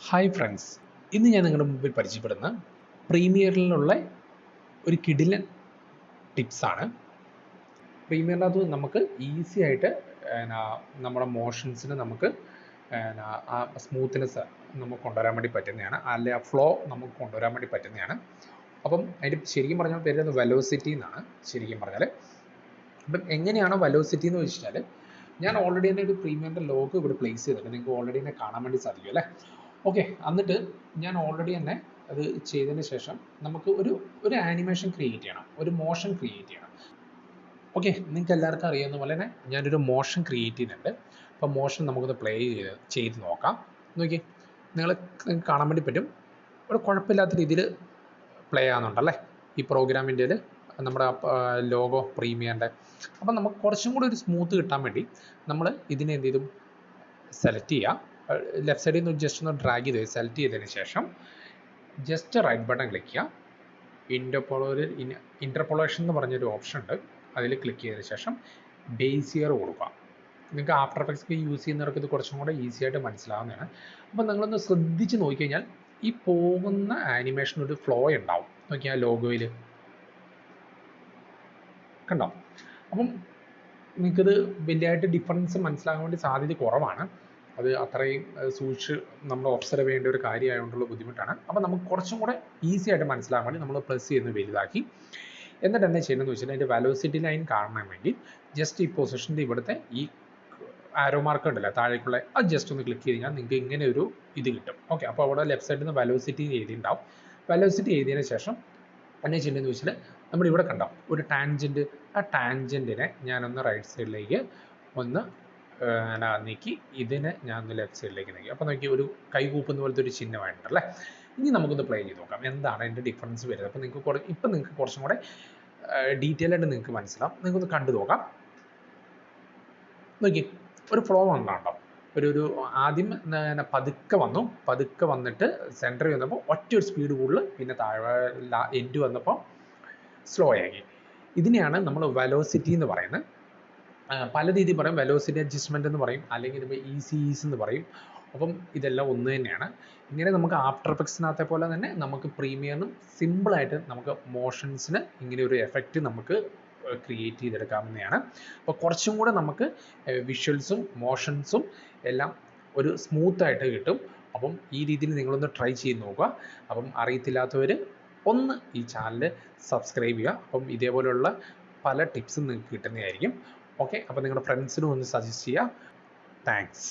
Hi friends, ഇന്ന് ഞാൻ നിങ്ങളുടെ മുമ്പിൽ പരിചയപ്പെടുന്ന പ്രീമിയറിലുള്ള ഒരു കിടിലൻ ടിപ്സാണ്. പ്രീമിയറിനകത്ത് നമുക്ക് ഈസി ആയിട്ട് നമ്മുടെ മോഷൻസിന് നമുക്ക് ആ സ്മൂത്ത്നെസ് നമുക്ക് കൊണ്ടുവരാൻ വേണ്ടി പറ്റുന്നതാണ്, അല്ലെ ആ ഫ്ലോ നമുക്ക് കൊണ്ടുവരാൻ വേണ്ടി പറ്റുന്നതാണ്. അപ്പം അതിൻ്റെ ശരിക്കും പറഞ്ഞാൽ പേര് വെലോസിറ്റി എന്നാണ് ശരിക്കും പറഞ്ഞാൽ. അപ്പം എങ്ങനെയാണോ വെലോസിറ്റി എന്ന് വെച്ചാൽ, ഞാൻ ഓൾറെഡി തന്നെ ഒരു പ്രീമിയറിൻ്റെ ലോഗോ ഇവിടെ പ്ലേസ് ചെയ്തിട്ടുണ്ട്. നിങ്ങൾക്ക് ഓൾറെഡി തന്നെ കാണാൻ വേണ്ടി സാധിക്കും അല്ലേ? ഓക്കെ, എന്നിട്ട് ഞാൻ ഓൾറെഡി തന്നെ അത് ചെയ്തതിന് ശേഷം നമുക്ക് ഒരു ആനിമേഷൻ ക്രിയേറ്റ് ചെയ്യണം, ഒരു മോഷൻ ക്രിയേറ്റ് ചെയ്യണം. ഓക്കെ, നിങ്ങൾക്ക് എല്ലാവർക്കും അറിയാവുന്ന പോലെ തന്നെ ഞാനൊരു മോഷൻ ക്രിയേറ്റ് ചെയ്യുന്നുണ്ട്. അപ്പോൾ മോഷൻ നമുക്കൊന്ന് പ്ലേ ചെയ്ത് നോക്കാം. നോക്കി, നിങ്ങൾക്ക് കാണാൻ വേണ്ടി പറ്റും, ഒരു കുഴപ്പമില്ലാത്ത രീതിയിൽ പ്ലേ ആകുന്നുണ്ടല്ലേ ഈ പ്രോഗ്രാമിൻ്റെ നമ്മുടെ ലോഗോ പ്രീമിയറിൻ്റെ. അപ്പം നമുക്ക് കുറച്ചും കൂടി ഒരു സ്മൂത്ത് കിട്ടാൻ വേണ്ടി നമ്മൾ ഇതിനെ എന്ത് ചെയ്തു, സെലക്ട് ചെയ്യുക. ലെഫ്റ്റ് സൈഡിൽ നിന്ന് ജസ്റ്റ് ഒന്ന് ഡ്രാഗ് ചെയ്ത് സെലക്ട് ചെയ്തതിന് ശേഷം ജസ്റ്റ് റൈറ്റ് ബട്ടൺ ക്ലിക്ക് ചെയ്യുക. ഇൻ്റർപോളേഷൻ എന്ന് പറഞ്ഞൊരു ഓപ്ഷൻ ഉണ്ട്, അതിൽ ക്ലിക്ക് ചെയ്തതിന് ശേഷം ബേസിയർ കൊടുക്കുക. നിങ്ങൾക്ക് ആഫ്റ്റർ എഫക്ട്സ് യൂസ് ചെയ്യുന്നവർക്ക് ഇത് കുറച്ചും കൂടെ ഈസി ആയിട്ട് മനസ്സിലാവുന്നതാണ്. അപ്പം നിങ്ങളൊന്ന് ശ്രദ്ധിച്ച് നോക്കിക്കഴിഞ്ഞാൽ ഈ പോകുന്ന ആനിമേഷൻ ഒരു ഫ്ലോ ഉണ്ടാവും. നോക്കിയാൽ ലോഗോയിൽ കണ്ടോ? അപ്പം നിങ്ങൾക്കിത് വലിയതായിട്ട് ഡിഫറൻസ് മനസ്സിലാകാൻ വേണ്ടി സാധ്യത കുറവാണ്. അത് അത്രയും സൂക്ഷിച്ച് നമ്മൾ ഒബ്സർവ് ചെയ്യേണ്ട ഒരു കാര്യമായതുകൊണ്ടുള്ള ബുദ്ധിമുട്ടാണ്. അപ്പോൾ നമുക്ക് കുറച്ചും കൂടെ ഈസി ആയിട്ട് മനസ്സിലാകാൻ വേണ്ടി നമ്മൾ പ്രസ് ചെയ്യുന്ന വലുതാക്കി. എന്നിട്ട് എന്താ ചെയ്യണമെന്ന് വെച്ചാൽ, അതിൻ്റെ വെലോസിറ്റി ലൈൻ കാണാൻ വേണ്ടി ജസ്റ്റ് ഈ പൊസിഷൻ്റെ ഇവിടുത്തെ ഈ ആരോ മാർക്ക് ഉണ്ടല്ലോ താഴേക്കുള്ള, അത് ജസ്റ്റ് ഒന്ന് ക്ലിക്ക് ചെയ്ത് കഴിഞ്ഞാൽ നിങ്ങൾക്ക് ഇങ്ങനെ ഒരു ഇത് കിട്ടും. ഓക്കെ, അപ്പോൾ അവിടെ ലെഫ്റ്റ് സൈഡിൽ നിന്ന് വെലോസിറ്റി എഴുതിയിട്ടുണ്ടാവും. വെലോസിറ്റി എഴുതിയതിന് ശേഷം എന്നാ ചെയ്യേണ്ടതെന്ന് വെച്ചാൽ, നമ്മളിവിടെ കണ്ടോ ഒരു ടാൻജൻറ്റ്, ആ ടാൻജൻറ്റിനെ ഞാനൊന്ന് റൈറ്റ് സൈഡിലേക്ക് ഒന്ന് നീക്കി, ഇതിനെ ഞാൻ ഒന്ന് ലെഫ്റ്റ് സൈഡിലേക്ക് നീക്കി. അപ്പോൾ നോക്കി ഒരു കൈ കൂപ്പുന്ന പോലത്തെ ഒരു ചിഹ്നമായിട്ടുണ്ടല്ലേ. ഇനി നമുക്കൊന്ന് പ്ലേ ചെയ്ത് നോക്കാം എന്താണ് അതിൻ്റെ ഡിഫറൻസ് വരുന്നത്. അപ്പോൾ നിങ്ങൾക്ക് കുറച്ചും കൂടെ ഡീറ്റെയിൽ ആയിട്ട് നിങ്ങൾക്ക് മനസ്സിലാവും. നിങ്ങൾക്കൊന്ന് കണ്ടു നോക്കാം. നോക്കി, ഒരു ഫ്ലോ വന്നാണ്ടോ, ഒരു ആദ്യം പതുക്കെ വന്നിട്ട് സെൻറ്ററിൽ വന്നപ്പോൾ ഒറ്റ ഒരു സ്പീഡ് കൂടുതൽ, പിന്നെ താഴെ എൻഡ് വന്നപ്പോൾ സ്ലോ ആക്കി. ഇതിനെയാണ് നമ്മൾ വെലോസിറ്റി എന്ന് പറയുന്നത്. പല രീതിയിൽ പറയും, വെലോസിറ്റി അഡ്ജസ്റ്റ്മെൻറ്റ് എന്ന് പറയും, അല്ലെങ്കിൽ ഇപ്പോൾ ഈസ് എന്ന് പറയും. അപ്പം ഇതെല്ലാം ഒന്ന് തന്നെയാണ്. ഇങ്ങനെ നമുക്ക് ആഫ്റ്റർ എഫക്ട്സിനകത്തെ പോലെ തന്നെ നമുക്ക് പ്രീമിയറിനും സിമ്പിളായിട്ട് നമുക്ക് മോഷൻസിന് ഇങ്ങനെ ഒരു എഫക്റ്റ് നമുക്ക് ക്രിയേറ്റ് ചെയ്തെടുക്കാവുന്നതാണ്. അപ്പോൾ കുറച്ചും കൂടെ നമുക്ക് വിഷ്വൽസും മോഷൻസും എല്ലാം ഒരു സ്മൂത്തായിട്ട് കിട്ടും. അപ്പം ഈ രീതിയിൽ നിങ്ങളൊന്ന് ട്രൈ ചെയ്ത് നോക്കുക. അപ്പം അറിയത്തില്ലാത്തവർ ഒന്ന് ഈ ചാനൽ സബ്സ്ക്രൈബ് ചെയ്യുക. അപ്പം ഇതേപോലെയുള്ള പല ടിപ്സും നിങ്ങൾക്ക് കിട്ടുന്നതായിരിക്കും. ഓക്കെ, അപ്പോൾ നിങ്ങളുടെ ഫ്രണ്ട്സിനും ഒന്ന് സജസ്റ്റ് ചെയ്യുക. താങ്ക്സ്.